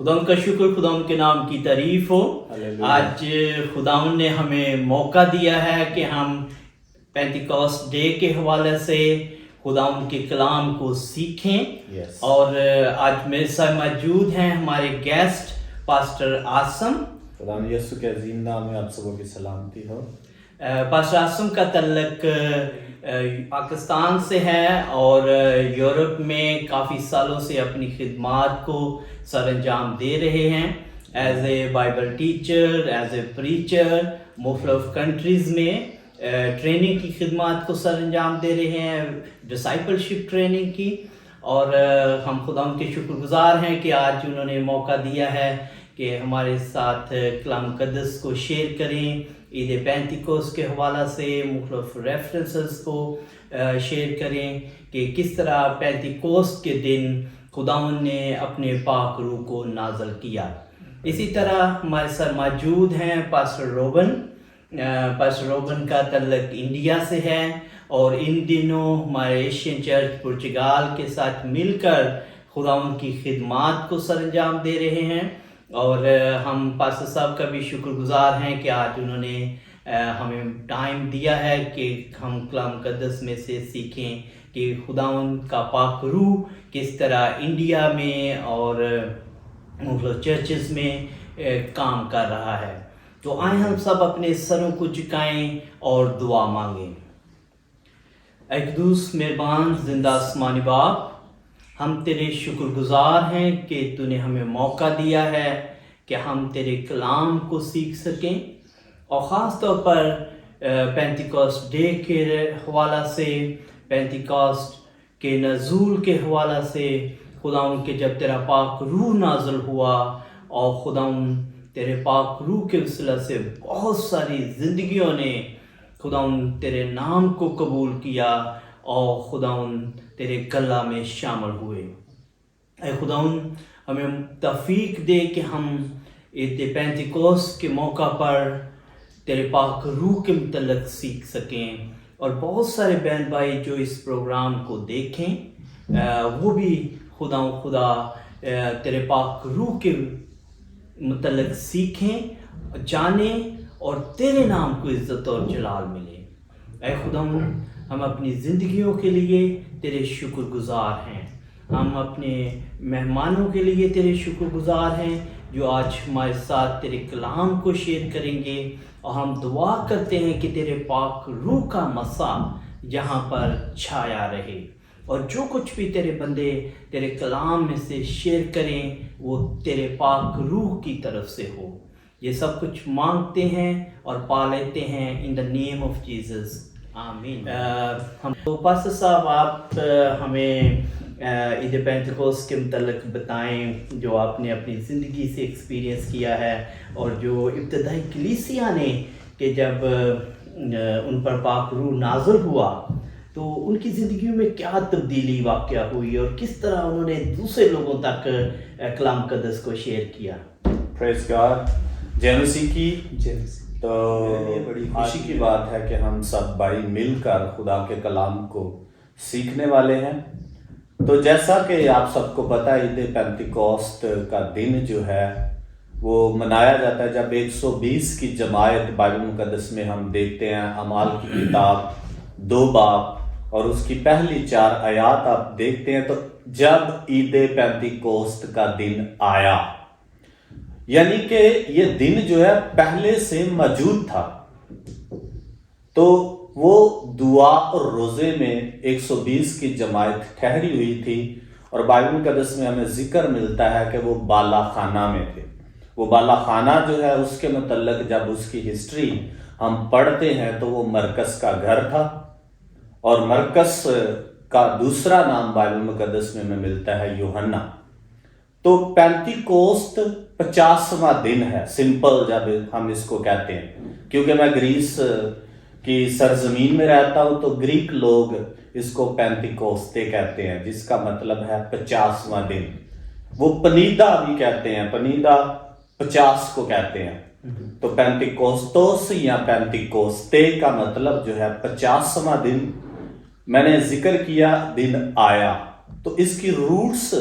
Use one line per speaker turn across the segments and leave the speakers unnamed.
خداوند کا شکر، خداوند کے نام کی تعریف ہو۔ آج خداوند نے ہمیں موقع دیا ہے کہ ہم پینتیکوسٹ ڈے کے حوالے سے خداوند کے کلام کو سیکھیں۔ اور آج میرے ساتھ موجود ہیں ہمارے گیسٹ پاسٹر عاصم۔
خداوند یسوع کے عظیم نام میں آپ سبوں کی سلامتی ہو۔
پاسٹر عاصم کا تعلق پاکستان سے ہے اور یورپ میں کافی سالوں سے اپنی خدمات کو سر انجام دے رہے ہیں as a Bible teacher, as a preacher, مختلف کنٹریز میں ٹریننگ کی خدمات کو سر انجام دے رہے ہیں، ڈسائپلشپ ٹریننگ کی۔ اور ہم خدا ان کے شکر گزار ہیں کہ آج انہوں نے موقع دیا ہے کہ ہمارے ساتھ کلام مقدس کو شیئر کریں، عید پینتیکوسٹ کے حوالہ سے مختلف ریفرنسز کو شیئر کریں کہ کس طرح پینتیکوسٹ کے دن خداوند نے اپنے پاک روح کو نازل کیا۔ اسی طرح ہمارے ساتھ موجود ہیں پاسٹر روبن۔ پاسٹر روبن کا تعلق انڈیا سے ہے اور ان دنوں ہمارے ایشین چرچ پرتگال کے ساتھ مل کر خداوند کی خدمات کو سر انجام دے رہے ہیں۔ اور ہم پاسٹر صاحب کا بھی شکر گزار ہیں کہ آج انہوں نے ہمیں ٹائم دیا ہے کہ ہم کلام مقدس میں سے سیکھیں کہ خداوند کا پاک روح کس طرح انڈیا میں اور مختلف چرچز میں کام کر رہا ہے۔ تو آئیں ہم سب اپنے سروں کو جھکائیں اور دعا مانگیں۔ اے قدوس مہربان زندہ آسمانی باپ، ہم تیرے شکر گزار ہیں کہ تو نے ہمیں موقع دیا ہے کہ ہم تیرے کلام کو سیکھ سکیں، اور خاص طور پر پینتیکوسٹ ڈے کے حوالہ سے، پینتیکوسٹ کے نزول کے حوالہ سے، خداوند کے جب تیرا پاک روح نازل ہوا اور خداوند تیرے پاک روح کے وسیلہ سے بہت ساری زندگیوں نے خداوند تیرے نام کو قبول کیا اور خداوند تیرے کلام میں شامل ہوئے۔ اے خداوند ہمیں توفیق دے کہ ہم عید پینتیکوسٹ کے موقع پر تیرے پاک روح کے متعلق سیکھ سکیں، اور بہت سارے بہن بھائی جو اس پروگرام کو دیکھیں وہ بھی خدا تیرے پاک روح کے متعلق سیکھیں، جانیں اور تیرے نام کو عزت اور جلال ملے۔ اے خداوند ہم اپنی زندگیوں کے لیے تیرے شکر گزار ہیں، ہم اپنے مہمانوں کے لیے تیرے شکر گزار ہیں جو آج ہمارے ساتھ تیرے کلام کو شیئر کریں گے، اور ہم دعا کرتے ہیں کہ تیرے پاک روح کا مسا یہاں پر چھایا رہے، اور جو کچھ بھی تیرے بندے تیرے کلام میں سے شیئر کریں وہ تیرے پاک روح کی طرف سے ہو۔ یہ سب کچھ مانگتے ہیں اور پا لیتے ہیں ان دا نیم آف جیزس، آمین۔ ہم تو پاسٹر صاحب آپ ہمیں عید پینتیکوسٹ کے متعلق بتائیں جو آپ نے اپنی زندگی سے ایکسپیرینس کیا ہے، اور جو ابتدائی کلیسیا نے کہ جب ان پر پاک روح نازل ہوا تو ان کی زندگیوں میں کیا تبدیلی واقع ہوئی اور کس طرح انہوں نے دوسرے لوگوں تک کلام مقدس کو شیئر کیا۔
پریز گاڈ، جینوسی کی تو بڑی خوشی کی بات ہے کہ ہم سب بھائی مل کر خدا کے کلام کو سیکھنے والے ہیں۔ تو جیسا کہ آپ سب کو پتہ ہے، عید پینتیکوسٹ کا دن جو ہے وہ منایا جاتا ہے جب 120 کی جماعت بائبل مقدس میں ہم دیکھتے ہیں، اعمال کی کتاب 2 باب اور اس کی پہلی 4 آیات آپ دیکھتے ہیں، تو جب عید پینتیکوسٹ کا دن آیا، یعنی کہ یہ دن جو ہے پہلے سے موجود تھا، تو وہ دعا اور روزے میں 120 کی جماعت ٹھہری ہوئی تھی، اور بائبل مقدس میں ہمیں ذکر ملتا ہے کہ وہ بالا خانہ میں تھے۔ وہ بالا خانہ جو ہے اس کے متعلق جب اس کی ہسٹری ہم پڑھتے ہیں تو وہ مرکز کا گھر تھا، اور مرکز کا دوسرا نام بائبل مقدس میں ہمیں ملتا ہے یوحنا۔ تو پینتیکوسٹ 50واں دن ہے، سمپل جب ہم اس کو کہتے ہیں، کیونکہ میں گریس کی سرزمین میں رہتا ہوں تو گریک لوگ اس کو پینتیکوستے کہتے ہیں، جس کا مطلب ہے 50واں دن۔ وہ پنیدا بھی کہتے ہیں، پنیدا 50 کو کہتے ہیں، تو پینتیکوستوس یا پینتیکوستے کا مطلب جو ہے 50واں دن۔ میں نے ذکر کیا دن آیا، تو اس کی روٹس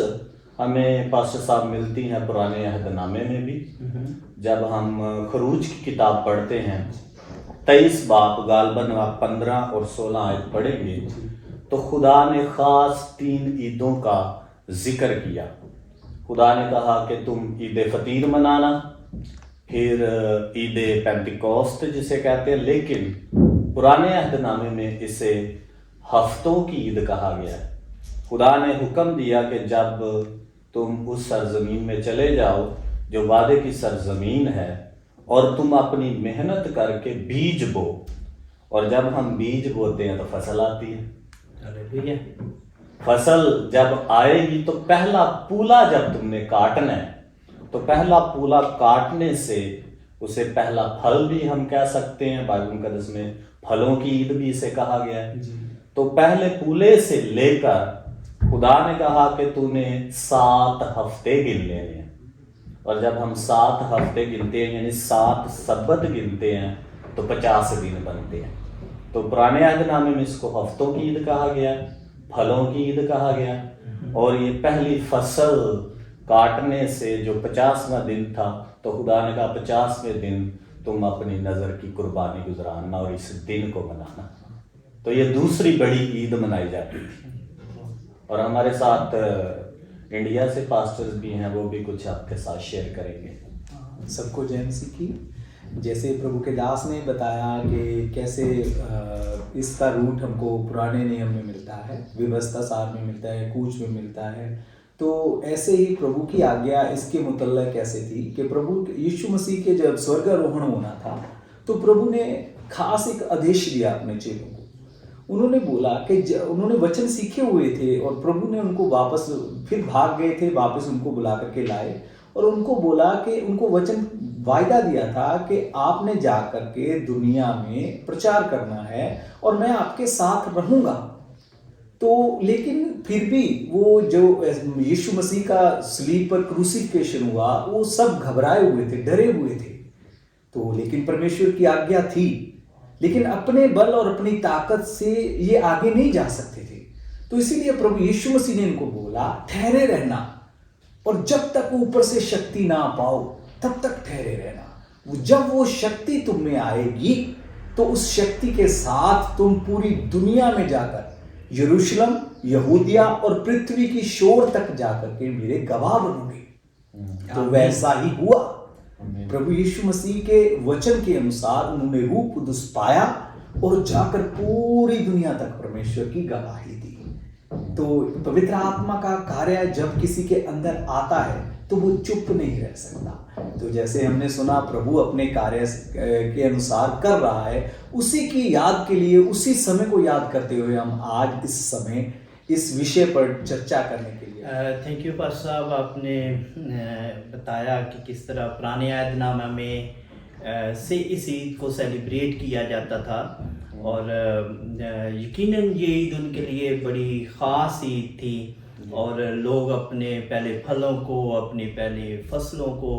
ہمیں پاسٹر صاحب ملتی ہیں پرانے عہد نامے میں بھی. جب ہم خروج کی کتاب پڑھتے ہیں 23 باب غالباً آپ 15 اور 16 آیت پڑھیں گے تو خدا نے خاص 3 عیدوں کا ذکر کیا. خدا نے کہا کہ تم عید فطیر منانا، پھر عید پینتیکوست جسے کہتے ہیں، لیکن پرانے عہد نامے میں اسے ہفتوں کی عید کہا گیا ہے. خدا نے حکم دیا کہ جب تم اس سرزمین میں چلے جاؤ جو وعدے کی سرزمین ہے، اور تم اپنی محنت کر کے بیج بو، اور جب ہم بیج بوتے ہیں تو فصل آتی ہے. فصل جب آئے گی تو پہلا پولا جب تم نے کاٹنا ہے تو پہلا پولا کاٹنے سے اسے پہلا پھل بھی ہم کہہ سکتے ہیں. بائبل مقدس میں پھلوں کی عید بھی اسے کہا گیا ہے. تو پہلے پولے سے لے کر خدا نے کہا کہ تو نے 7 ہفتے گن لینے ہیں، اور جب ہم 7 ہفتے گنتے ہیں یعنی 7 سبت گنتے ہیں تو 50 دن بنتے ہیں. تو پرانے عہد نامے میں اس کو ہفتوں کی عید کہا گیا، پھلوں کی عید کہا گیا، اور یہ پہلی فصل کاٹنے سے جو 50واں دن تھا تو خدا نے کہا 50ویں دن تم اپنی نظر کی قربانی گزراننا اور اس دن کو منانا. تو یہ دوسری بڑی عید منائی جاتی تھی. اور ہمارے ساتھ انڈیا سے پاسٹرز بھی ہیں، وہ بھی کچھ آپ کے ساتھ شیئر کریں گے.
سب کو جے مسیح کی. جیسے پربھو کے داس نے بتایا کہ کیسے اس کا روٹ ہم کو پرانے نیم میں ملتا ہے، ویوستھا سار میں ملتا ہے، کوچ میں ملتا ہے. تو ایسے ہی پربھو کی آگیا اس کے متعلق کیسے تھی کہ پربھو ییشو مسیح کے جب سورگاروہن ہونا تھا تو پربھو نے خاص ایک آدیش دیا اپنے چیلوں کو. انہوں نے بولا کہ انہوں نے وچن سیکھے ہوئے تھے اور پربھو نے ان کو واپس پھر بھاگ گئے تھے، واپس ان کو بلا کر کے لائے اور ان کو بولا کہ ان کو وچن وعدہ دیا تھا کہ آپ نے جا کر کے دنیا میں پرچار کرنا ہے اور میں آپ کے ساتھ رہوں گا. تو لیکن پھر بھی وہ جو ییشو مسیح کا صلیب پر کروسیفیکشن ہوا وہ سب گھبرائے ہوئے تھے، ڈرے ہوئے تھے. تو لیکن پرمیشور کی آگیا تھی، لیکن اپنے بل اور اپنی طاقت سے یہ آگے نہیں جا سکتے تھے. تو اسی لیے پربھو ییشو مسیح نے ان کو بولا ٹھہرے رہنا، اور جب تک اوپر سے شکتی نہ پاؤ تب تک ٹھہرے رہنا. جب وہ شکتی تم میں آئے گی تو اس شکتی کے ساتھ تم پوری دنیا میں جا کر یروشلم، یہودیہ اور پرتھوی کی شور تک جا کر کے میرے گواہ بنو گے. تو ویسا ہی ہوا. پربھو ییشو مسیح کے وچن کے انسار انہوں نے روح قدس پایا اور جا کر پوری دنیا تک پرمیشور کی گواہی دی. تو پوتر آتما کا کاریہ جب کسی کے اندر آتا ہے تو وہ چپ نہیں رہ سکتا. تو جیسے ہم نے سنا پربھو اپنے کاریہ کے انسار کر رہا ہے، اسی کی یاد کے لیے اسی سمے کو یاد کرتے ہوئے ہم آج اس سمے اس وشے پر چرچا کرنے کے لیے.
تھینک یو پاسٹر صاحب. آپ نے بتایا کہ کس طرح پرانے عہد نامہ میں سے اس عید کو سیلیبریٹ کیا جاتا تھا، اور یقیناً یہ عید ان کے لیے بڑی خاص عید تھی، اور لوگ اپنے پہلے پھلوں کو، اپنی پہلے فصلوں کو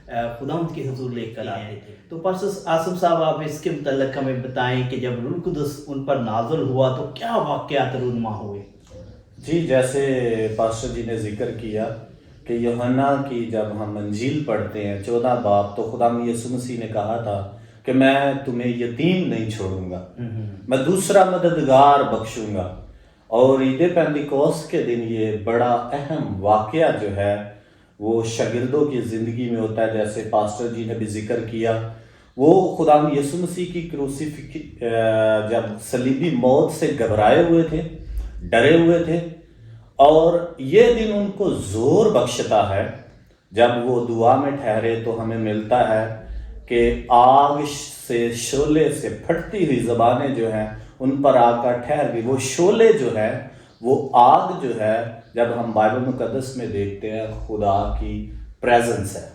خداوند کے حضور لے کر آتے تھے. تو پاسٹر آصف صاحب آپ اس کے متعلق ہمیں بتائیں کہ جب روح القدس ان پر نازل ہوا تو کیا واقعات رونما ہوئے؟
جی، جیسے پاسٹر جی نے ذکر کیا کہ یوحنا کی جب ہم انجیل پڑھتے ہیں 14 باب تو خدا یسوع مسیح نے کہا تھا کہ میں تمہیں یتیم نہیں چھوڑوں گا، میں دوسرا مددگار بخشوں گا. اور عید پینتیکوست کے دن یہ بڑا اہم واقعہ جو ہے وہ شاگردوں کی زندگی میں ہوتا ہے. جیسے پاسٹر جی نے بھی ذکر کیا، وہ خدا یسوع مسیح کی جب صلیبی موت سے گھبرائے ہوئے تھے، ڈرے ہوئے تھے، اور یہ دن ان کو زور بخشتا ہے. جب وہ دعا میں ٹھہرے تو ہمیں ملتا ہے کہ آگ سے، شعلے سے پھٹتی ہوئی زبانیں جو ہیں ان پر آ کر ٹھہر گئی. وہ شعلے جو ہے، وہ آگ جو ہے، جب ہم بائبل مقدس میں دیکھتے ہیں خدا کی پریزنس ہے،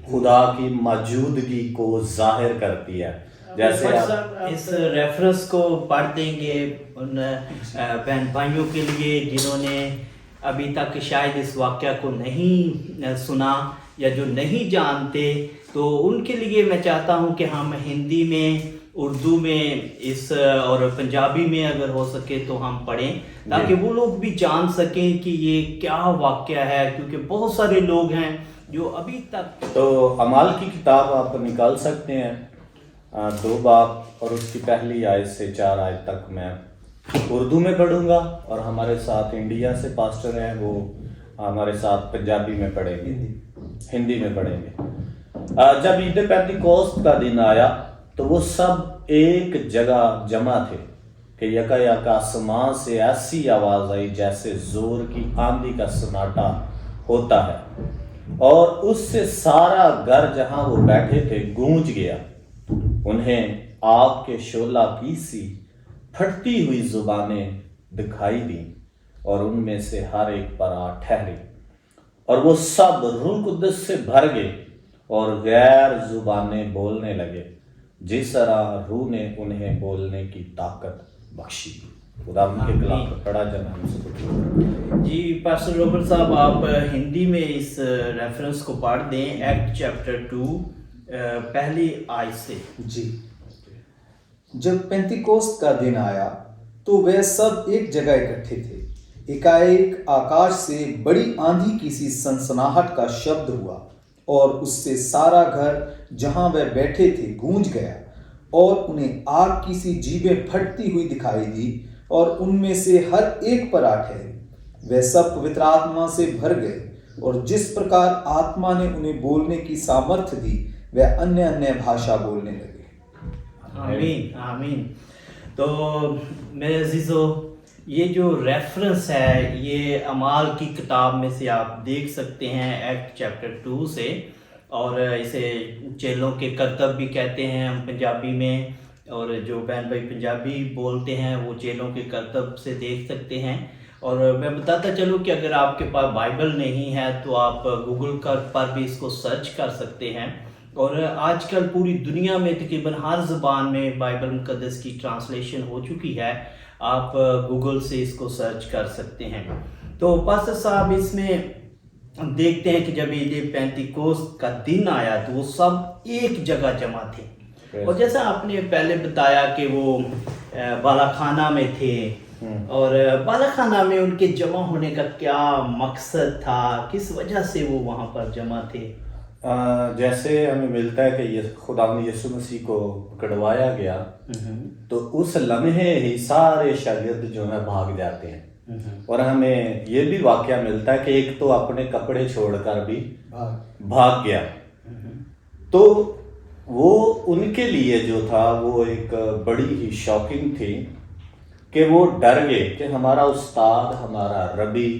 خدا کی موجودگی کو ظاہر کرتی ہے. جیسے
اس ریفرنس کو پڑھ دیں گے ان بہن بھائیوں کے لیے جنہوں نے ابھی تک شاید اس واقعہ کو نہیں سنا یا جو نہیں جانتے، تو ان کے لیے میں چاہتا ہوں کہ ہم ہندی میں اردو میں اس اور پنجابی میں اگر ہو سکے تو ہم پڑھیں تاکہ وہ لوگ بھی جان سکیں کہ یہ کیا واقعہ ہے، کیونکہ بہت سارے لوگ ہیں جو ابھی تک.
تو اعمال کی کتاب آپ نکال سکتے ہیں 2 باب اور اس کی پہلی آیت سے 4 آیت تک میں اردو میں پڑھوں گا، اور ہمارے ساتھ انڈیا سے پاسٹر ہیں وہ ہمارے ساتھ پنجابی میں پڑھیں گے، ہندی میں پڑھیں گے. جب عید پینتیکوست کا دن آیا تو وہ سب ایک جگہ جمع تھے کہ یکا آسمان سے ایسی آواز آئی جیسے زور کی آندھی کا سناٹا ہوتا ہے، اور اس سے سارا گھر جہاں وہ بیٹھے تھے گونج گیا. انہیں آگ کے شعلہ کی سی پھٹتی ہوئی زبانیں دکھائی دیں، اور ان میں سے ہر ایک پر آ ٹھہری، اور وہ سب روح قدس سے بھر گئے اور غیر زبانیں بولنے لگے جس طرح روح نے انہیں بولنے کی طاقت بخشی. خدا ان کے کلام کو پڑھا جانا ہم سے کچھ.
جی پاسٹر روبرٹ صاحب، آپ ہندی میں اس ریفرنس کو پڑھ دیں، ایکٹ چیپٹر 2 پہلی آیت سے.
جی. جب پینتیکوست کا دن آیا تو وہ سب ایک جگہ اکٹھے تھے. ایک آکاش سے بڑی آندھی کی سی سنسناہٹ کا شبد ہوا، اور اس سے سارا گھر جہاں وہ بیٹھے تھے گونج گیا، اور انہیں آگ کی سی جیبیں پھٹتی ہوئی دکھائی دی، اور ان میں سے ہر ایک پر آ ٹھہری. وہ سب پوتر آتما سے بھر گئے، اور جس پرکار آتما نے انہیں بولنے کی سامرتھ دی وہ انیہ بھاشا بولنے لگے.
آمین آمین. تو میرے عزیزو، یہ جو ریفرنس ہے یہ اعمال کی کتاب میں سے آپ دیکھ سکتے ہیں، ایکٹ چیپٹر 2 سے، اور اسے چیلوں کے کرتب بھی کہتے ہیں ہم پنجابی میں، اور جو بہن بھائی پنجابی بولتے ہیں وہ چیلوں کے کرتب سے دیکھ سکتے ہیں. اور میں بتاتا چلوں کہ اگر آپ کے پاس بائبل نہیں ہے تو آپ گوگل پر بھی اس کو سرچ کر سکتے ہیں، اور آج کل پوری دنیا میں تقریباً ہر زبان میں بائبل مقدس کی ٹرانسلیشن ہو چکی ہے. آپ گوگل سے اس کو سرچ کر سکتے ہیں. تو پاسٹر صاحب، اس میں ہم دیکھتے ہیں کہ جب عید پینتیکوست کا دن آیا تو وہ سب ایک جگہ جمع تھے، اور جیسا آپ نے پہلے بتایا کہ وہ بالا خانہ میں تھے، اور بالا خانہ میں ان کے جمع ہونے کا کیا مقصد تھا، کس وجہ سے وہ وہاں پر جمع تھے؟
جیسے ہمیں ملتا ہے کہ خداوند یسوع مسیح کو پکڑوایا گیا تو اس لمحے ہی سارے شاگرد جو ہیں بھاگ جاتے ہیں، اور ہمیں یہ بھی واقعہ ملتا ہے کہ ایک تو اپنے کپڑے چھوڑ کر بھی بھاگ گیا. تو وہ ان کے لیے جو تھا وہ ایک بڑی ہی شاکنگ تھی کہ وہ ڈر گئے کہ ہمارا استاد، ہمارا ربی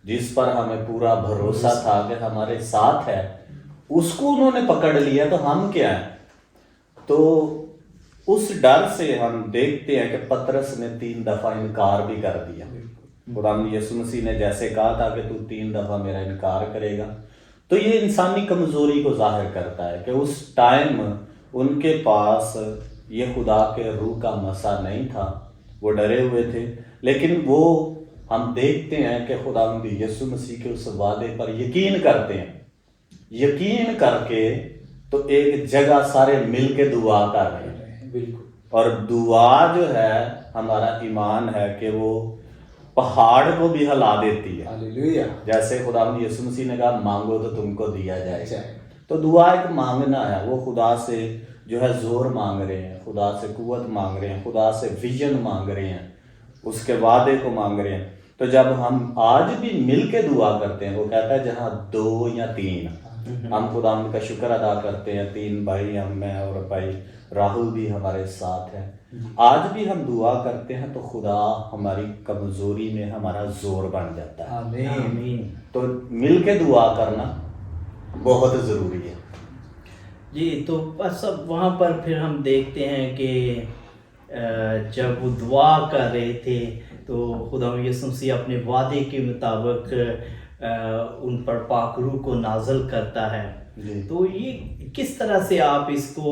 جس پر ہمیں پورا بھروسہ تھا کہ ہمارے ساتھ ہے، اس کو انہوں نے پکڑ لیا تو ہم کیا ہیں. تو اس ڈر سے ہم دیکھتے ہیں کہ پطرس نے 3 دفعہ انکار بھی کر دیا. خداوند یسوع مسیح نے جیسے کہا تھا کہ تو 3 دفعہ میرا انکار کرے گا، تو یہ انسانی کمزوری کو ظاہر کرتا ہے کہ اس ٹائم ان کے پاس یہ خدا کے روح کا مسا نہیں تھا، وہ ڈرے ہوئے تھے. لیکن وہ ہم دیکھتے ہیں کہ خداوند یسوع مسیح کے اس وعدے پر یقین کرتے ہیں، یقین کر کے تو ایک جگہ سارے مل کے دعا کر رہے ہیں.
بالکل.
اور دعا جو ہے ہمارا ایمان ہے کہ وہ پہاڑ کو بھی ہلا دیتی ہے.
ہاللیلویا.
جیسے خداوند یسوع مسیح نے کہا مانگو تو تم کو دیا جائے گا. تو دعا ایک مانگنا ہے. وہ خدا سے جو ہے زور مانگ رہے ہیں، خدا سے قوت مانگ رہے ہیں، خدا سے ویژن مانگ رہے ہیں، اس کے وعدے کو مانگ رہے ہیں. تو جب ہم آج بھی مل کے دعا کرتے ہیں، وہ کہتا ہے جہاں 2 یا 3 ہم خداوند کا شکر ادا کرتے ہیں، 3 بھائی ہم میں اور بھائی راہل بھی ہمارے ساتھ ہے. آج بھی ہم دعا کرتے ہیں تو خدا ہماری کمزوری میں ہمارا زور بن جاتا ہے.
آمین.
تو مل کے دعا کرنا بہت ضروری ہے.
جی. تو بس اب وہاں پر پھر ہم دیکھتے ہیں کہ جب وہ دعا کر رہے تھے تو خدا یسوع مسیح اپنے وعدے کے مطابق ان پر پاک روح کو نازل کرتا ہے. تو یہ کس طرح سے آپ اس کو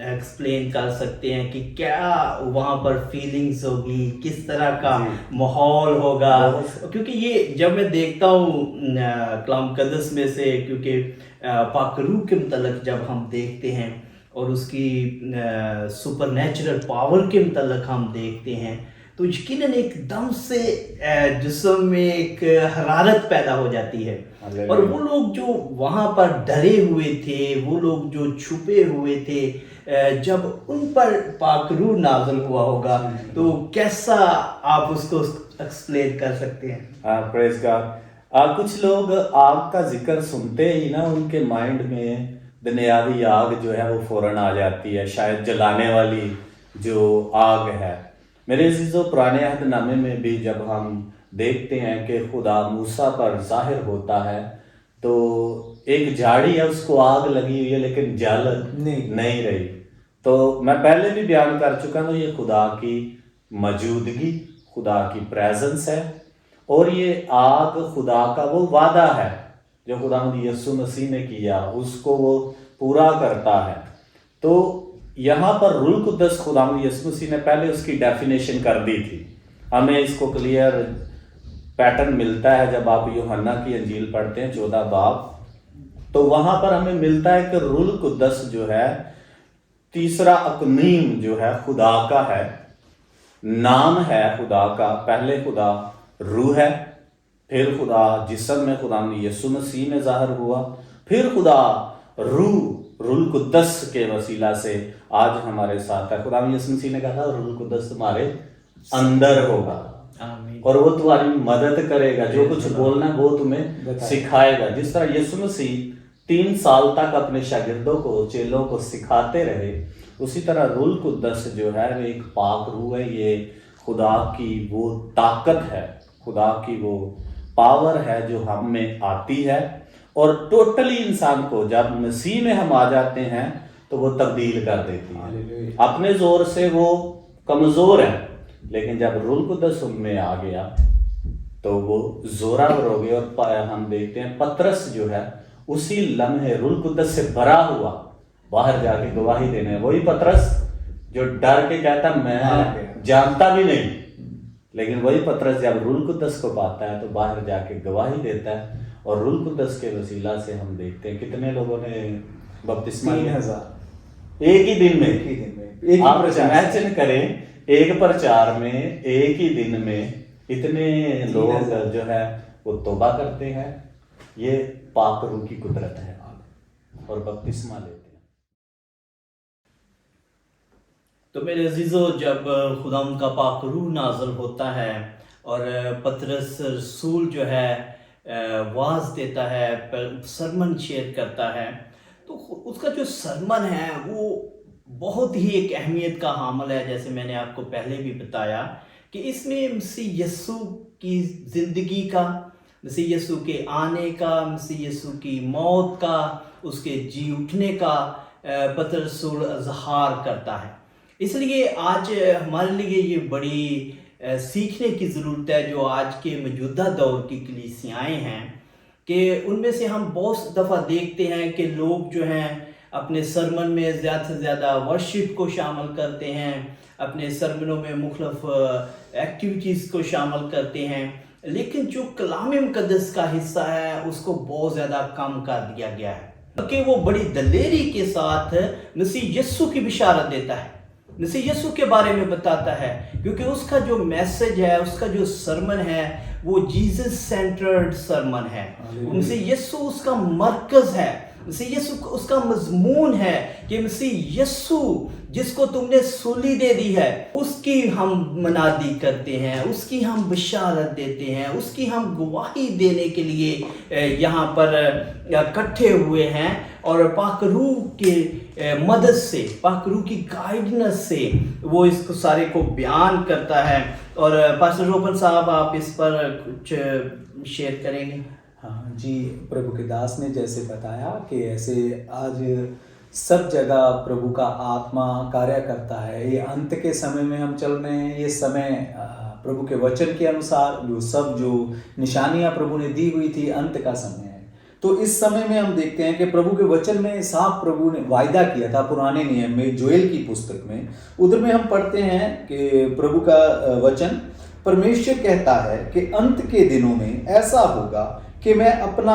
ایکسپلین کر سکتے ہیں کہ کیا وہاں پر فیلنگز ہوگی، کس طرح کا ماحول ہوگا؟ کیونکہ یہ جب میں دیکھتا ہوں کلام مقدس میں سے، کیونکہ پاک روح کے متعلق جب ہم دیکھتے ہیں اور اس کی سپر نیچرل پاور کے متعلق ہم دیکھتے ہیں تو یقیناً ایک دم سے جسم میں ایک حرارت پیدا ہو جاتی ہے. اور وہ لوگ جو وہاں پر ڈرے ہوئے تھے, وہ لوگ جو چھپے ہوئے تھے, جب ان پر پاک روح نازل ہوا ہوگا تو کیسا آپ اس کو ایکسپلین کر سکتے ہیں؟
پریز گاڈ. کچھ لوگ آگ کا ذکر سنتے ہی نا ان کے مائنڈ میں دنیاوی آگ جو ہے وہ فوراً آ جاتی ہے, شاید جلانے والی جو آگ ہے. میرے عزیزو, پرانے عہد نامے میں بھی جب ہم دیکھتے ہیں کہ خدا موسیٰ پر ظاہر ہوتا ہے تو ایک جھاڑی ہے, اس کو آگ لگی ہوئی ہے لیکن جل نہیں رہی. تو میں پہلے بھی بیان کر چکا ہوں, یہ خدا کی موجودگی, خدا کی پریزنس ہے, اور یہ آگ خدا کا وہ وعدہ ہے جو خدا یسوع مسیح نے کیا, اس کو وہ پورا کرتا ہے. تو یہاں پر روح القدس خدا یسوع مسیح نے پہلے اس کی ڈیفینیشن کر دی تھی. ہمیں اس کو کلیئر پیٹرن ملتا ہے جب آپ یوحنا کی انجیل پڑھتے ہیں 14 باب, تو وہاں پر ہمیں ملتا ہے کہ روح القدس جو ہے تیسرا اقنیم جو ہے خدا کا ہے, نام ہے خدا کا. پہلے خدا روح ہے, پھر خدا جسم میں خدا یسوع مسیح میں ظاہر ہوا, پھر خدا روح القدس کے وسیلہ سے آج ہمارے ساتھ ہے. خدا یسوع مسیح نے کہا تھا روح القدس تمہارے اندر ہوگا اور وہ تمہاری مدد کرے گا, جو کچھ بولنا ہے وہ تمہیں سکھائے گا. جس طرح یسوع مسیح 3 سال تک اپنے شاگردوں کو, چیلوں کو سکھاتے رہے, اسی طرح روح القدس جو ہے وہ ایک پاک روح ہے. یہ خدا کی وہ طاقت ہے, خدا کی وہ پاور ہے جو ہم میں آتی ہے, اور ٹوٹلی انسان کو جب مسیح میں ہم آ جاتے ہیں تو وہ تبدیل کر دیتی ہے. اپنے زور سے وہ کمزور ہے, لیکن جب روح القدس ان میں آ گیا تو وہ زوراور ہو گئے. اور ہم دیکھتے ہیں پترس جو ہے اسی لمحے روح القدس سے بھرا ہوا باہر جا کے گواہی دینے. وہی پترس جو ڈر کے کہتا میں جانتا بھی نہیں, لیکن وہی پترس جب روح القدس کو پاتا ہے تو باہر جا کے گواہی دیتا ہے. اور روح القدس کے وسیلہ سے ہم دیکھتے ہیں کتنے لوگوں نے بپتسمہ لیا,
3000
ایک ہی دن میں. آپ امیجن کریں, ایک پرچار میں ایک ہی دن میں اتنے لوگ جو ہے وہ توبہ کرتے ہیں. یہ پاک روح کی قدرت ہے اور بپتسمہ لیتے ہیں.
تو میرے عزیزو, جب خدا ان کا پاک روح نازل ہوتا ہے اور پطرس رسول جو ہے واعظ دیتا ہے, سرمن شیئر کرتا ہے, تو اس کا جو سرمن ہے وہ بہت ہی ایک اہمیت کا حامل ہے. جیسے میں نے آپ کو پہلے بھی بتایا کہ اس میں مسیح یسوع کی زندگی کا, مسیح یسوع کے آنے کا, مسیح یسوع کی موت کا, اس کے جی اٹھنے کا پطرس رسول اظہار کرتا ہے. اس لیے آج ہمارے لیے یہ بڑی سیکھنے کی ضرورت ہے جو آج کے موجودہ دور کی کلیسیائیں ہیں, کہ ان میں سے ہم بہت دفعہ دیکھتے ہیں کہ لوگ جو ہیں اپنے سرمن میں زیادہ سے زیادہ ورشپ کو شامل کرتے ہیں, اپنے سرمنوں میں مختلف ایکٹیویٹیز کو شامل کرتے ہیں, لیکن جو کلام مقدس کا حصہ ہے اس کو بہت زیادہ کم کر دیا گیا ہے. کہ وہ بڑی دلیری کے ساتھ مسیح یسوع کی بشارت دیتا ہے, مسیح یسوع کے بارے میں بتاتا ہے, کیونکہ اس کا جو میسج ہے, اس کا جو سرمن ہے وہ جیزس سینٹرڈ سرمن ہے. مسیح یسوع اس کا مرکز ہے, مسیح یسوع اس کا مضمون ہے کہ مسیح یسوع جس کو تم نے سولی دے دی ہے اس کی ہم منادی کرتے ہیں, اس کی ہم بشارت دیتے ہیں, اس کی ہم گواہی دینے کے لیے یہاں پر اکٹھے ہوئے ہیں. اور پاک روح کے مدد سے, پاک روح کی گائیڈنس سے وہ اس کو سارے کو بیان کرتا ہے. اور پاسٹر روپن صاحب آپ اس پر کچھ شیئر کریں گے؟
ہاں جی, پربھو کے داس نے جیسے بتایا کہ ایسے آج سب جگہ پربھو کا آتما کاریہ کرتا ہے. یہ انت کے سمے میں ہم چل رہے ہیں. یہ سمے پربھو کے وچن کے انوسار جو نشانیاں پربھو نے دی ہوئی تھی, انت کا سمے ہے. تو اس سمے میں ہم دیکھتے ہیں کہ پربھو کے وچن میں صاف پربھو نے وعدہ کیا تھا پرانے نیم میں, جوئیل کی پستک میں. ادھر میں ہم پڑھتے ہیں کہ پربھو کا وچن پرمیشور کہتا ہے کہ انت کے دنوں میں ایسا ہوگا کہ میں اپنا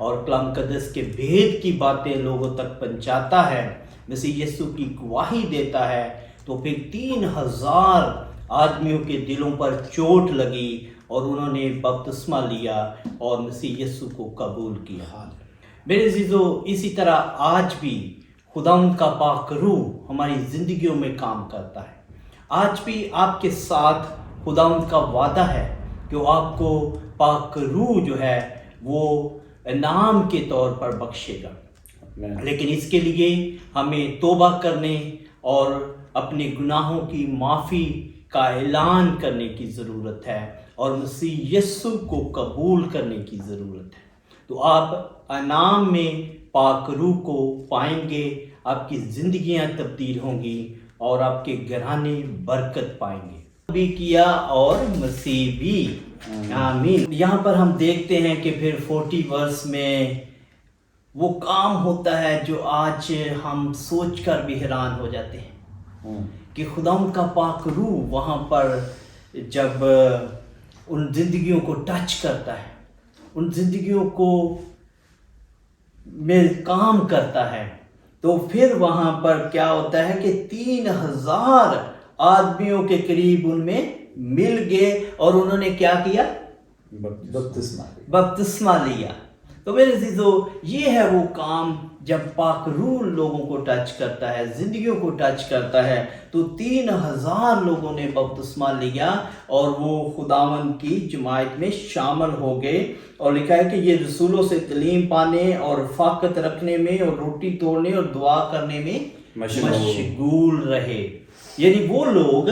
اور کلام مقدس کے بھید کی باتیں لوگوں تک پہنچاتا ہے، مسیح یسوع کی گواہی دیتا ہے، تو پھر 3000 آدمیوں کے دلوں پر چوٹ لگی اور انہوں نے بپتسمہ لیا اور مسیح یسوع کو قبول کیا۔ میرے عزیزو، اسی طرح آج بھی خداوند کا پاک روح ہماری زندگیوں میں کام کرتا ہے۔ آج بھی آپ کے ساتھ خداوند کا وعدہ ہے کہ وہ آپ کو پاک روح جو ہے وہ انعام کے طور پر بخشے گا، لیکن اس کے لیے ہمیں توبہ کرنے اور اپنے گناہوں کی معافی کا اعلان کرنے کی ضرورت ہے اور مسیح یسوع کو قبول کرنے کی ضرورت ہے۔ تو آپ انعام میں پاک روح کو پائیں گے، آپ کی زندگیاں تبدیل ہوں گی اور آپ کے گھرانے برکت پائیں گے بھی کیا اور مسیح بھی، آمین۔ یہاں پر ہم دیکھتے ہیں کہ پھر 40 ورس میں وہ کام ہوتا ہے جو آج ہم سوچ کر بھی حیران ہو جاتے ہیں کہ خداوند کا پاک روح وہاں پر جب ان زندگیوں کو ٹچ کرتا ہے، ان زندگیوں کو میں کام کرتا ہے، تو پھر وہاں پر کیا ہوتا ہے کہ 3000 آدمیوں کے قریب ان میں مل گئے اور انہوں نے کیا کیا؟ بپتسمہ لیا۔ تو میرے عزیزو، یہ ہے وہ کام جب پاک روح لوگوں کو ٹچ کرتا ہے، زندگیوں کو ٹچ کرتا ہے، تو 3000 لوگوں نے بپتسمہ لیا اور وہ خداوند کی جماعت میں شامل ہو گئے، اور لکھا ہے کہ یہ رسولوں سے تعلیم پانے اور رفاقت رکھنے میں اور روٹی توڑنے اور دعا کرنے میں مشغول رہے۔ یعنی وہ لوگ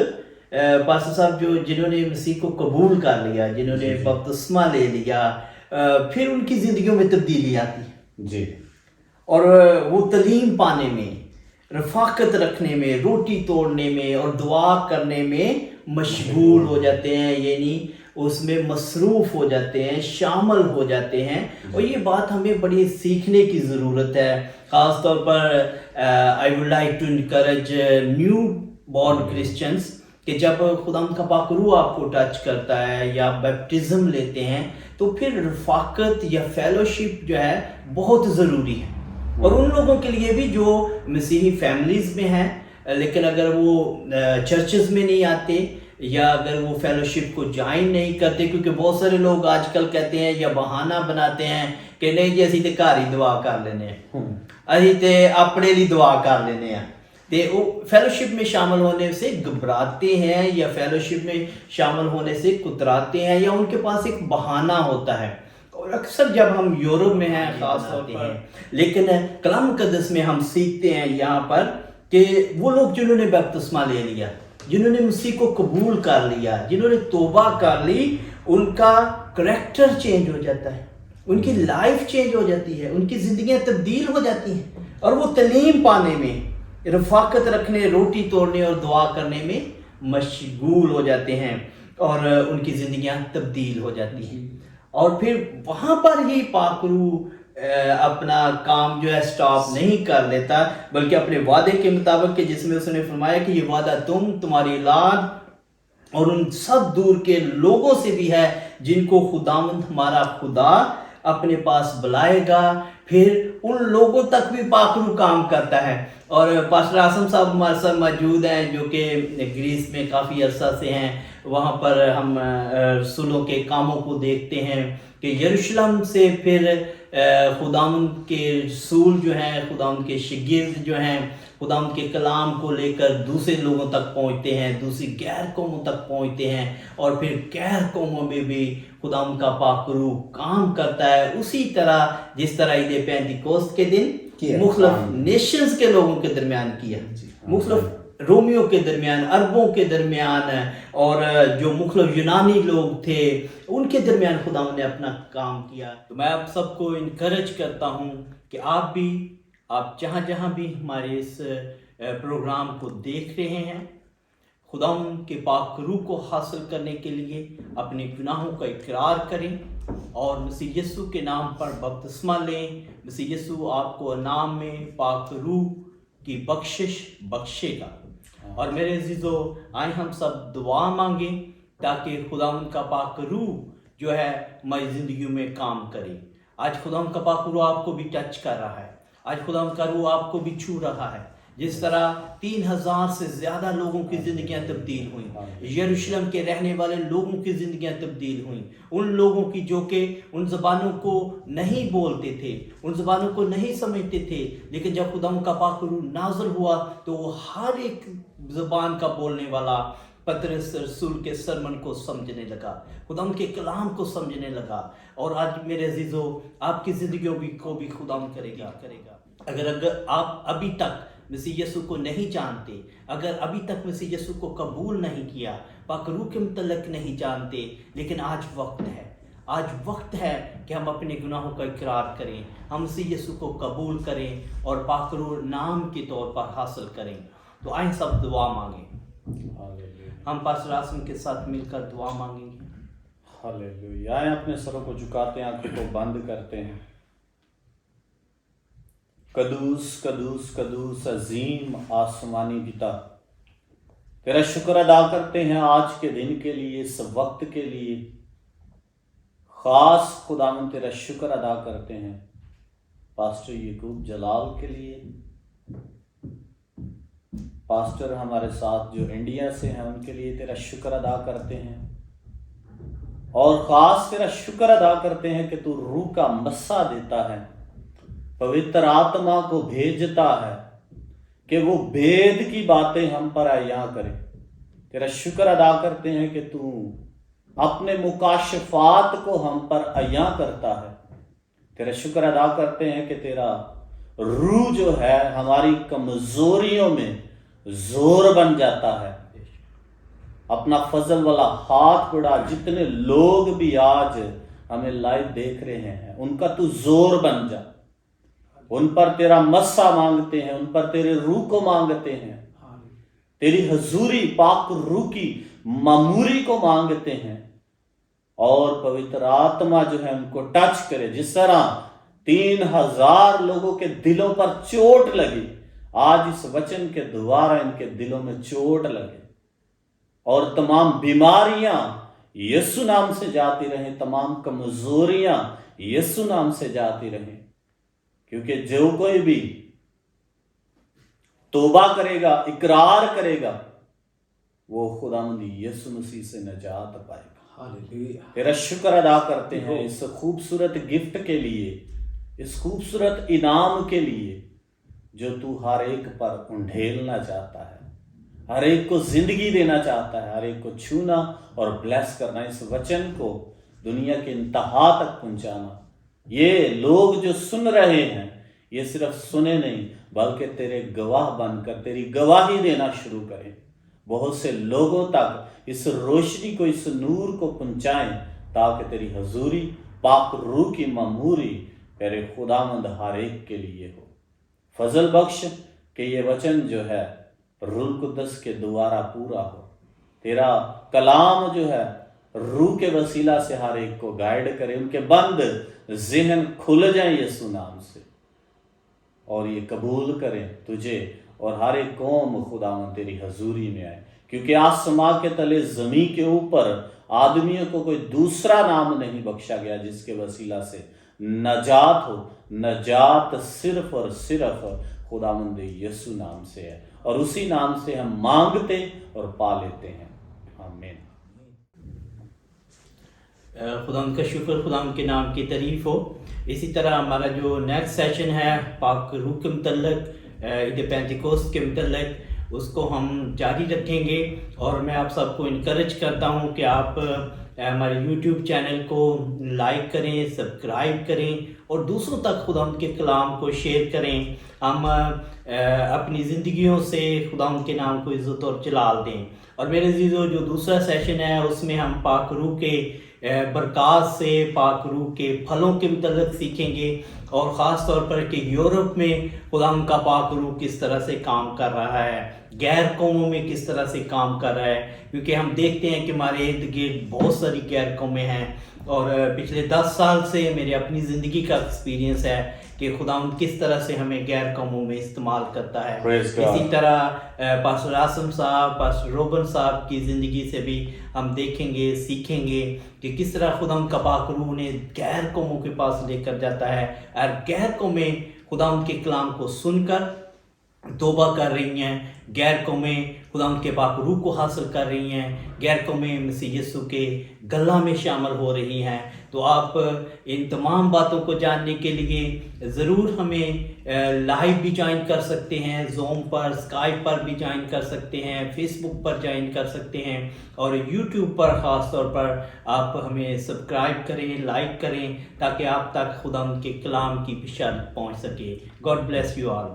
پاسٹر صاحب جنہوں نے مسیح کو قبول کر لیا، جنہوں نے بپتسمہ لے لیا، پھر ان کی زندگیوں میں تبدیلی آتی ہے
جی،
اور وہ تعلیم پانے میں، رفاقت رکھنے میں، روٹی توڑنے میں اور دعا کرنے میں مشغول ہو جاتے ہیں، یعنی اس میں مصروف ہو جاتے ہیں، شامل ہو جاتے ہیں۔ اور یہ بات ہمیں بڑی سیکھنے کی ضرورت ہے، خاص طور پر I would like to encourage new born Christians کہ جب خداوند کا پاک روح آپ کو ٹچ کرتا ہے یا بیپٹزم لیتے ہیں تو پھر رفاقت یا فیلوشپ جو ہے بہت ضروری ہے، اور ان لوگوں کے لیے بھی جو مسیحی فیملیز میں ہیں لیکن اگر وہ چرچز میں نہیں آتے یا اگر وہ فیلوشپ کو جوائن نہیں کرتے، کیونکہ بہت سارے لوگ آج کل کہتے ہیں یا بہانہ بناتے ہیں کہ نہیں جی اسی تے گھر ہی دعا کر لینے ہیں، اسی تے اپنے لیے دعا کر لینے ہیں، وہ فیلوشپ میں شامل ہونے سے گھبراتے ہیں یا فیلوشپ میں شامل ہونے سے کتراتے ہیں یا ان کے پاس ایک بہانہ ہوتا ہے۔ اور اکثر جب ہم یورپ میں ہیں خاص طور پر، لیکن کلام مقدس میں ہم سیکھتے ہیں یہاں پر کہ وہ لوگ جنہوں نے بپتسمہ لے لیا، جنہوں نے مسیح کو قبول کر لیا، جنہوں نے توبہ کر لی، ان کا کریکٹر چینج ہو جاتا ہے، ان کی لائف چینج ہو جاتی ہے، ان کی زندگیاں تبدیل ہو جاتی ہیں، اور وہ تعلیم پانے میں، رفاقت رکھنے، روٹی توڑنے اور دعا کرنے میں مشغول ہو جاتے ہیں، اور ان کی زندگیاں تبدیل ہو جاتی ہیں۔ اور پھر وہاں پر ہی پاک روح اپنا کام جو ہے سٹاپ نہیں کر لیتا، بلکہ اپنے وعدے کے مطابق کہ جس میں اس نے فرمایا کہ یہ وعدہ تمہاری اولاد اور ان سب دور کے لوگوں سے بھی ہے جن کو خداوند ہمارا خدا اپنے پاس بلائے گا، پھر ان لوگوں تک بھی پاک روح کام کرتا ہے۔ اور پاسٹر عاصم صاحب ہمارے ساتھ موجود ہیں جو کہ گریس میں کافی عرصہ سے ہیں، وہاں پر ہم رسولوں کے کاموں کو دیکھتے ہیں کہ یروشلم سے پھر خداوند کے رسول جو ہیں، خداوند کے شاگرد جو ہیں، خداوند کے کلام کو لے کر دوسرے لوگوں تک پہنچتے ہیں، دوسری غیر قوموں تک پہنچتے ہیں، اور پھر غیر قوموں میں بھی خداوند کا پاک روح کام کرتا ہے، اسی طرح جس طرح عید پینتیکوست کے دن مختلف نیشنز کے لوگوں کے درمیان کیا، مختلف رومیوں کے درمیان، عربوں کے درمیان، اور جو مختلف یونانی لوگ تھے ان کے درمیان خداوند نے اپنا کام کیا۔ تو میں آپ سب کو انکریج کرتا ہوں کہ آپ جہاں جہاں بھی ہمارے اس پروگرام کو دیکھ رہے ہیں، خداوند کے پاک روح کو حاصل کرنے کے لیے اپنے گناہوں کا اقرار کریں اور مسیح یسوع کے نام پر بپتسمہ لیں۔ مسیح یسوع آپ کو انعام میں پاک روح کی بخشش بخشے گا۔ اور میرے عزیزو، آئیں ہم سب دعا مانگیں تاکہ خداوند کا پاک روح جو ہے ہماری زندگیوں میں کام کرے۔ آج خدا کا پاک روح آپ کو بھی ٹچ کر رہا ہے، آج خدا کا روح آپ کو بھی چھو رہا ہے۔ جس طرح 3000 سے زیادہ لوگوں کی زندگیاں تبدیل ہوئیں، یروشلم کے رہنے والے لوگوں کی زندگیاں تبدیل ہوئیں، ان لوگوں کی جو کہ ان زبانوں کو نہیں بولتے تھے، ان زبانوں کو نہیں سمجھتے تھے، لیکن جب خدا کا پاک روح نازل ہوا تو وہ ہر ایک زبان کا بولنے والا پطرس رسول کے سرمن کو سمجھنے لگا، خدا کے کلام کو سمجھنے لگا۔ اور آج میرے عزیزو، آپ کی زندگیوں کو بھی خدا کرے گا۔ اگر آپ ابھی تک مسیح یسوع کو نہیں جانتے، اگر ابھی تک مسیح یسوع کو قبول نہیں کیا، پاک روح کے متعلق نہیں جانتے، لیکن آج وقت ہے کہ ہم اپنے گناہوں کا اقرار کریں، ہم مسیح یسوع کو قبول کریں اور پاک روح نام کے طور پر حاصل کریں۔ تو آئیں سب دعا مانگیں، ہم پاسٹر عاصم کے ساتھ مل کر دعا مانگیں گے۔
ہاللیلویا، آئیں اپنے سروں کو جھکاتے ہیں، آنکھوں کو بند کرتے ہیں۔ قدوس قدوس قدوس عظیم آسمانی پتا، تیرا شکر ادا کرتے ہیں آج کے دن کے لیے، اس وقت کے لیے۔ خاص خداوند تیرا شکر ادا کرتے ہیں پاسٹر یعقوب جلال کے لیے، پاسٹر ہمارے ساتھ جو انڈیا سے ہیں ان کے لیے تیرا شکر ادا کرتے ہیں، اور خاص تیرا شکر ادا کرتے ہیں کہ تو روح کا مسا دیتا ہے، پوتر آتما کو بھیجتا ہے کہ وہ بھید کی باتیں ہم پر عیاں کرے۔ تیرا شکر ادا کرتے ہیں کہ تو اپنے مکاشفات کو ہم پر عیاں کرتا ہے۔ تیرا شکر ادا کرتے ہیں کہ تیرا روح جو ہے ہماری کمزوریوں میں زور بن جاتا ہے۔ اپنا فضل والا ہاتھ بڑھا، جتنے لوگ بھی آج ہمیں لائیو دیکھ رہے ہیں ان کا تو زور بن جا، ان پر تیرا مسا مانگتے ہیں، ان پر تیرے روح کو مانگتے ہیں، تیری حضوری پاک روح کی معموری کو مانگتے ہیں، اور پوتر آتما جو ہے ان کو ٹچ کرے۔ جس طرح 3000 لوگوں کے دلوں پر چوٹ لگی، آج اس وچن کے دوارا ان کے دلوں میں چوٹ لگے، اور تمام بیماریاں یسوع نام سے جاتی رہیں، تمام کمزوریاں یسوع نام سے جاتی رہیں، کیونکہ جو کوئی بھی توبہ کرے گا، اقرار کرے گا، وہ خداوند یسوع مسیح سے نجات پائے گا۔ تیرا شکر ادا کرتے ہیں اس خوبصورت گفٹ کے لیے، اس خوبصورت انعام کے لیے جو تو ہر ایک پر انڈھیلنا چاہتا ہے، ہر ایک کو زندگی دینا چاہتا ہے، ہر ایک کو چھونا اور بلیس کرنا، اس وچن کو دنیا کے انتہا تک پہنچانا۔ یہ لوگ جو سن رہے ہیں یہ صرف سنے نہیں بلکہ تیرے گواہ بن کر تیری گواہی دینا شروع کریں، بہت سے لوگوں تک اس روشنی کو، اس نور کو پہنچائیں، تاکہ تیری حضوری پاک روح کی معموری تیرے خداوند ہر ایک کے لیے ہو۔ فضل بخش کہ یہ وچن جو ہے روح القدس کے دوارا پورا ہو، تیرا کلام جو ہے روح کے وسیلہ سے ہر ایک کو گائیڈ کرے، ان کے بند ذہن کھل جائیں یسوع نام سے، اور یہ قبول کریں تجھے، اور ہر ایک قوم خداوند تیری حضوری میں آئے، کیونکہ آسماں کے تلے زمین کے اوپر آدمیوں کو کوئی دوسرا نام نہیں بخشا گیا جس کے وسیلہ سے نجات ہو۔ نجات صرف اور صرف خداوند یسوع نام سے ہے، اور اسی نام سے ہم مانگتے اور پا لیتے ہیں۔ آمین۔
خدا ان کا شکر، خدا ان کے نام کی تعریف ہو۔ اسی طرح ہمارا جو نیکسٹ سیشن ہے پاک روح کے متعلق، عید پینتیکوست کے متعلق، اس کو ہم جاری رکھیں گے، اور میں آپ سب کو انکریج کرتا ہوں کہ آپ ہمارے یوٹیوب چینل کو لائک کریں، سبسکرائب کریں، اور دوسروں تک خدا ان کے کلام کو شیئر کریں۔ ہم اپنی زندگیوں سے خدا ان کے نام کو عزت اور جلال دیں۔ اور میرے عزیزو، جو دوسرا سیشن ہے اس میں ہم پاک روح کے برکات سے، پاک روح کے پھلوں کے متعلق سیکھیں گے، اور خاص طور پر کہ یورپ میں خدا ان کا پاک روح کس طرح سے کام کر رہا ہے، غیر قوموں میں کس طرح سے کام کر رہا ہے، کیونکہ ہم دیکھتے ہیں کہ ہمارے ارد گرد بہت ساری غیر قومیں ہیں، اور پچھلے 10 سال سے میری اپنی زندگی کا ایکسپیرینس ہے کہ خداوند کس طرح سے ہمیں غیر قوموں میں استعمال کرتا ہے.
Praise God.
اسی طرح پاسٹر عاصم صاحب، پاسٹر روبن صاحب کی زندگی سے بھی ہم دیکھیں گے، سیکھیں گے کہ کس طرح خداوند کا پاک روح انہیں غیر قوموں کے پاس لے کر جاتا ہے، اور غیر قومیں خداوند کے کلام کو سن کر توبہ کر رہی ہیں، غیر قومیں خداوند کے پاک روح کو حاصل کر رہی ہیں، غیر قومیں مسیح یسوع کے گلہ میں شامل ہو رہی ہیں. تو آپ ان تمام باتوں کو جاننے کے لیے ضرور ہمیں لائیو بھی جوائن کر سکتے ہیں، زوم پر، اسکائپ پر بھی جوائن کر سکتے ہیں، فیس بک پر جوائن کر سکتے ہیں، اور یوٹیوب پر خاص طور پر آپ ہمیں سبسکرائب کریں، لائک کریں، تاکہ آپ تک خداوند کے کلام کی بشارت پہنچ سکے. God bless you all.